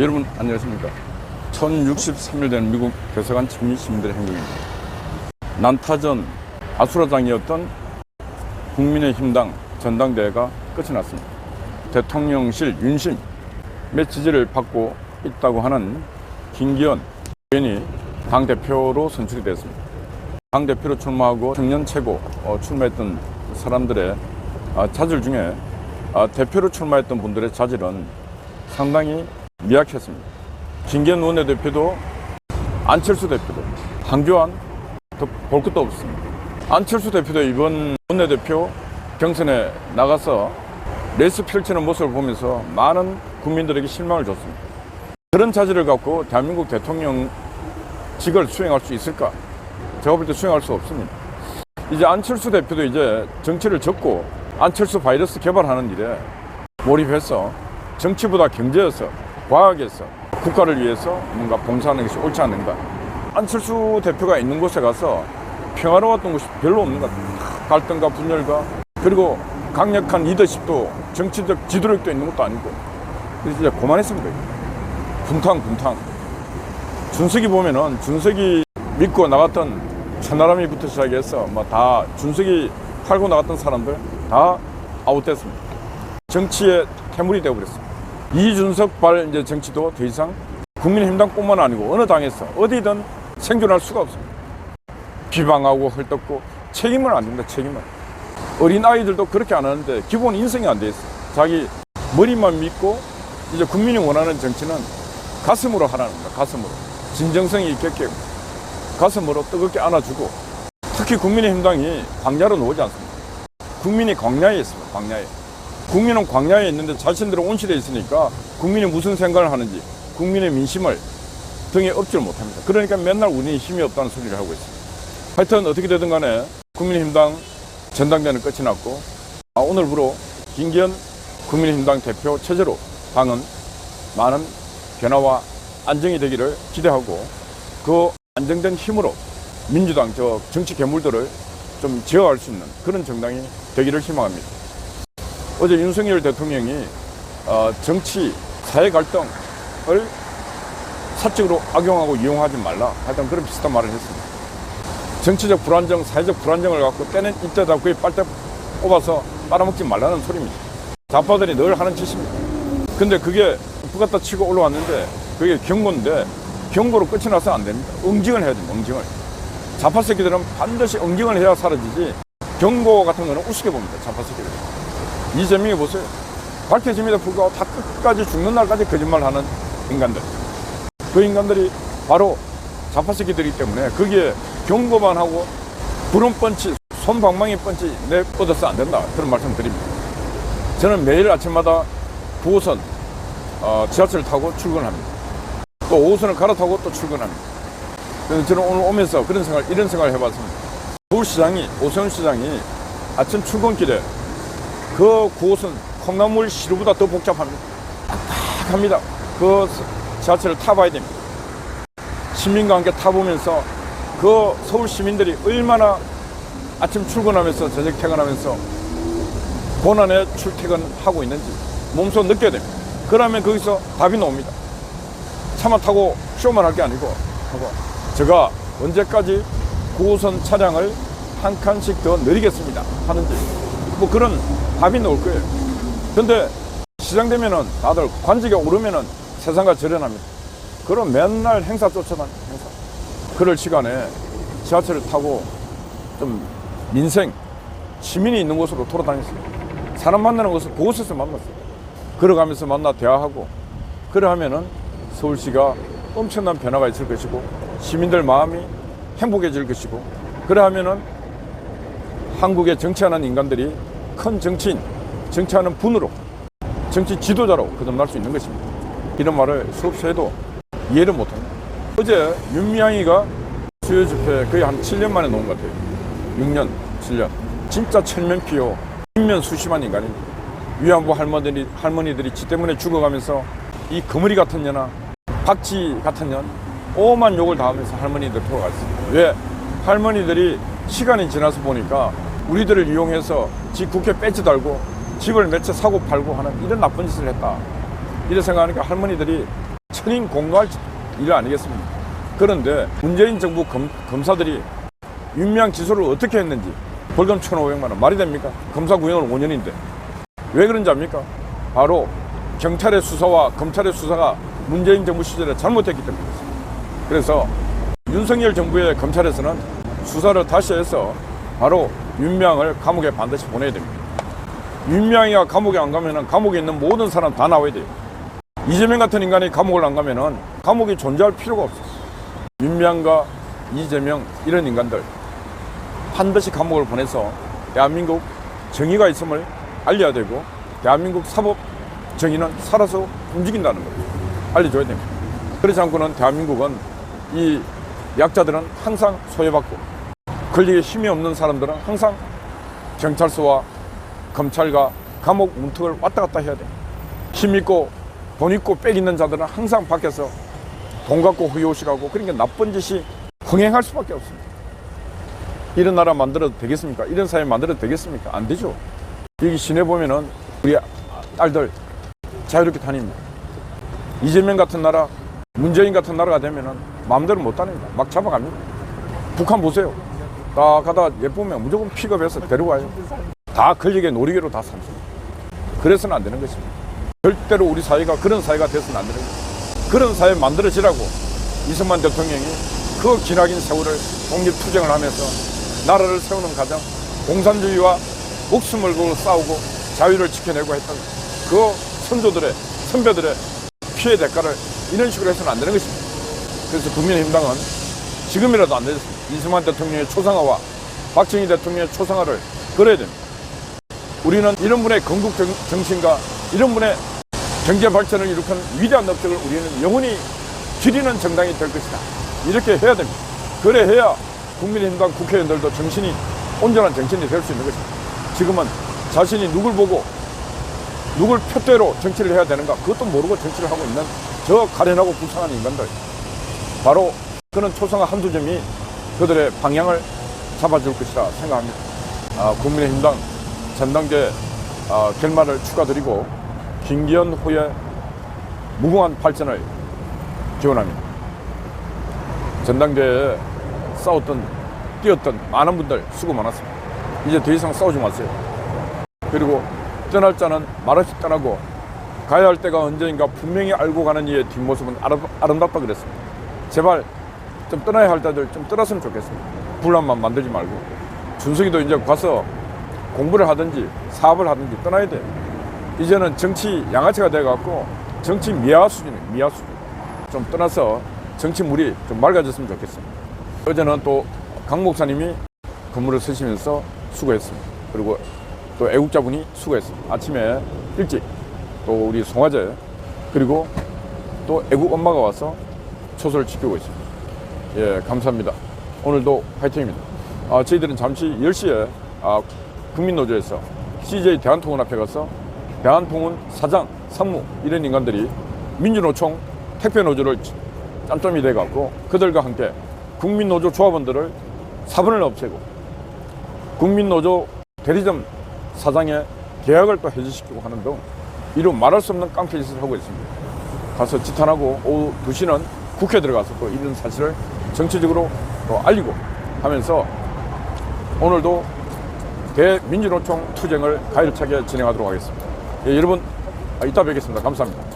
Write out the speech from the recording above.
여러분 안녕하십니까. 1063일 된 미국 대사관 친미 시민들의 행동입니다. 난타전 아수라장이었던 국민의힘당 전당대회가 끝이 났습니다. 대통령실 윤심의 지지를 받고 있다고 하는 김기현 의원이 당대표로 선출이 되었습니다. 당대표로 출마하고 청년 최고 출마했던 사람들의 자질 중에 대표로 출마했던 분들의 자질은 상당히 미약했습니다. 김기현 원내대표도 안철수 대표도 황교안 더 볼 것도 없습니다. 안철수 대표도 이번 원내대표 경선에 나가서 레이스 펼치는 모습을 보면서 많은 국민들에게 실망을 줬습니다. 그런 자질을 갖고 대한민국 대통령직을 수행할 수 있을까? 제가 볼 때 수행할 수 없습니다. 이제 안철수 대표도 이제 정치를 접고 안철수 바이러스 개발하는 일에 몰입해서 정치보다 경제에서 과학에서 국가를 위해서 뭔가 봉사하는 것이 옳지 않는가. 안철수 대표가 있는 곳에 가서 평화로웠던 곳이 별로 없는 것 같아요. 갈등과 분열과 그리고 강력한 리더십도 정치적 지도력도 있는 것도 아니고 그래서 이제 고만했습니다. 분탕. 준석이 보면은 준석이 믿고 나갔던 천하람이부터 시작해서 다 준석이 팔고 나갔던 사람들 다 아웃됐습니다. 정치의 태물이 되어버렸습니다. 이준석발 이제 정치도 더 이상 국민의힘당뿐만 아니고 어느 당에서 어디든 생존할 수가 없습니다. 비방하고 헐떡고 책임을 안 진다. 책임을. 어린 아이들도 그렇게 안 하는데 기본 인성이 안 돼 있어요. 자기 머리만 믿고 이제 국민이 원하는 정치는 가슴으로 하라는 겁니다. 가슴으로. 진정성이 있게 가슴으로 뜨겁게 안아주고 특히 국민의힘당이 광야로 놓지 않습니다. 국민이 광야에 있습니다. 광야에. 국민은 광야에 있는데 자신들은 온실에 있으니까 국민이 무슨 생각을 하는지 국민의 민심을 등에 업지를 못합니다. 그러니까 맨날 우리는 힘이 없다는 소리를 하고 있습니다. 하여튼 어떻게 되든 간에 국민의힘당 전당대회는 끝이 났고 오늘부로 김기현 국민의힘당 대표 체제로 당은 많은 변화와 안정이 되기를 기대하고 그 안정된 힘으로 민주당 정치 괴물들을 좀 제어할 수 있는 그런 정당이 되기를 희망합니다. 어제 윤석열 대통령이 정치 사회 갈등을 사적으로 악용하고 이용하지 말라 하여튼 그런 비슷한 말을 했습니다. 정치적 불안정, 사회적 불안정을 갖고 때는 이때다 그에 빨대 뽑아서 빨아먹지 말라는 소리입니다. 좌파들이 늘 하는 짓입니다. 근데 그게 부갔다 치고 올라왔는데 그게 경고인데 경고로 끝이 나서 안 됩니다. 응징을 해야 됩니다. 응징을. 좌파 새끼들은 반드시 응징을 해야 사라지지 경고 같은 거는 우습게 봅니다. 좌파 새끼들은. 이재명이 보세요. 밝혀집니다. 불구하고 다 끝까지 죽는 날까지 거짓말하는 인간들. 그 인간들이 바로 좌파 새끼들이기 때문에 거기에 경고만 하고 구름 펀치, 손방망이 펀치 내뻗어서 안 된다. 그런 말씀 드립니다. 저는 매일 아침마다 9호선 지하철을 타고 출근합니다. 또 5호선을 갈아타고 또 출근합니다. 그래서 저는 오늘 오면서 이런 생각을 해봤습니다. 서울시장이, 오세훈 시장이 아침 출근길에 그 9호선 콩나물 시루보다 더 복잡합니다. 빡빡합니다. 그 지하철을 타봐야 됩니다. 시민과 함께 타보면서 그 서울 시민들이 얼마나 아침 출근하면서 저녁 퇴근하면서 고난의 출퇴근하고 있는지 몸소 느껴야 됩니다. 그러면 거기서 답이 나옵니다. 차만 타고 쇼만 할 게 아니고 제가 언제까지 9호선 차량을 한 칸씩 더 늘리겠습니다 하는지 그런 답이 나올 거예요. 근데 시장 되면은 다들 관직에 오르면은 세상과 절연합니다. 그럼 맨날 행사 쫓아다니는 행사. 그럴 시간에 지하철을 타고 좀 민생, 시민이 있는 곳으로 돌아다녔어요. 사람 만나는 곳을 그곳에서 만났어요. 걸어가면서 만나 대화하고 그러하면은 서울시가 엄청난 변화가 있을 것이고 시민들 마음이 행복해질 것이고 그러하면은 한국에 정치하는 인간들이 큰 정치인, 정치하는 분으로 정치 지도자로 거듭날 수 있는 것입니다. 이런 말을 수없이 해도 이해를 못합니다. 어제 윤미향이가 수요 집회 거의 한 7년 만에 놓은 것 같아요. 6년, 7년. 진짜 철면피요. 인면 수심한 인간입니다. 위안부 할머니들이 지 때문에 죽어가면서 이 거머리 같은 년아, 박쥐 같은 년, 오만 욕을 다 하면서 할머니들 돌아갔습니다. 왜? 할머니들이 시간이 지나서 보니까 우리들을 이용해서 지 국회 배지 달고 집을 몇 채 사고 팔고 하는 이런 나쁜 짓을 했다. 이런 생각하니까 할머니들이 천인 공노할 일 아니겠습니까? 그런데 문재인 정부 검사들이 윤미향 기소를 어떻게 했는지 벌금 1,500만 원 말이 됩니까? 검사 구형은 5년인데 왜 그런지 압니까? 바로 경찰의 수사와 검찰의 수사가 문재인 정부 시절에 잘못했기 때문입니다. 그래서 윤석열 정부의 검찰에서는 수사를 다시 해서 바로 윤미향을 감옥에 반드시 보내야 됩니다. 윤미향이가 감옥에 안 가면은 감옥에 있는 모든 사람 다 나와야 돼요. 이재명 같은 인간이 감옥을 안 가면은 감옥이 존재할 필요가 없어요. 윤미향과 이재명 이런 인간들 반드시 감옥을 보내서 대한민국 정의가 있음을 알려야 되고 대한민국 사법 정의는 살아서 움직인다는 걸 알려줘야 됩니다. 그렇지 않고는 대한민국은 이 약자들은 항상 소외받고 권력에 힘이 없는 사람들은 항상 경찰서와 검찰과 감옥 문턱을 왔다 갔다 해야 돼. 힘 있고 돈 있고 빽 있는 자들은 항상 밖에서 돈 갖고 후요식하고 그러니까 나쁜 짓이 흥행할 수밖에 없습니다. 이런 나라 만들어도 되겠습니까? 이런 사회 만들어도 되겠습니까? 안 되죠. 여기 시내 보면은 우리 딸들 자유롭게 다닙니다. 이재명 같은 나라, 문재인 같은 나라가 되면은 마음대로 못 다닙니다. 막 잡아갑니다. 북한 보세요. 다 가다 예쁘면 무조건 픽업해서 데려와요. 다 권력의 놀이개로 다 삼습니다. 그래서는 안 되는 것입니다. 절대로 우리 사회가 그런 사회가 되어서는 안 되는 것입니다. 그런 사회 만들어지라고 이승만 대통령이 그 기나긴 세월을 독립투쟁을 하면서 나라를 세우는 과정, 공산주의와 목숨을 걸고 싸우고 자유를 지켜내고 했던 그 선조들의, 선배들의 피해 대가를 이런 식으로 해서는 안 되는 것입니다. 그래서 국민의힘당은 지금이라도 안 되겠습니다. 이승만 대통령의 초상화와 박정희 대통령의 초상화를 걸어야 됩니다. 우리는 이런 분의 건국 정신과 이런 분의 경제 발전을 일으킨 위대한 업적을 우리는 영원히 기리는 정당이 될 것이다. 이렇게 해야 됩니다. 그래 해야 국민의힘당 국회의원들도 정신이 온전한 정신이 될 수 있는 것입니다. 지금은 자신이 누굴 보고 누굴 표대로 정치를 해야 되는가 그것도 모르고 정치를 하고 있는 저 가련하고 불쌍한 인간들, 바로 그런 초상화 한두 점이 그들의 방향을 잡아줄 것이라 생각합니다. 국민의힘당 전당대 결말을 축하드리고 김기현 후의 무궁한 발전을 기원합니다. 전당대회에 싸웠던, 뛰었던 많은 분들 수고 많았습니다. 이제 더 이상 싸우지 마세요. 그리고 떠날 자는 말없이 떠나고 가야 할 때가 언제인가 분명히 알고 가는 이의 뒷모습은 아름답다 그랬습니다. 제발 좀 떠나야 할 때들 좀 떠났으면 좋겠습니다. 분란만 만들지 말고. 준석이도 이제 가서 공부를 하든지 사업을 하든지 떠나야 돼요. 이제는 정치 양아치가 돼갖고 정치 미화 수준이에요. 미화 수준. 좀 떠나서 정치 물이 좀 맑아졌으면 좋겠습니다. 어제는 또 강 목사님이 건물을 쓰시면서 수고했습니다. 그리고 또 애국자분이 수고했습니다. 아침에 일찍 또 우리 송화제 그리고 또 애국 엄마가 와서 초소를 지키고 있습니다. 예, 감사합니다. 오늘도 화이팅입니다. 저희들은 잠시 10시에 국민노조에서 CJ 대한통운 앞에 가서 대한통운 사장, 상무 이런 인간들이 민주노총 택배노조를 짬짬이 돼갖고 그들과 함께 국민노조 조합원들을 사분을 없애고 국민노조 대리점 사장의 계약을 또 해지시키고 하는 등 이루 말할 수 없는 깡패 짓을 하고 있습니다. 가서 지탄하고 오후 2시는 국회에 들어가서 또 이런 사실을 정치적으로 또 알리고 하면서 오늘도 대민주노총 투쟁을 가열차게 진행하도록 하겠습니다. 예, 여러분 이따 뵙겠습니다. 감사합니다.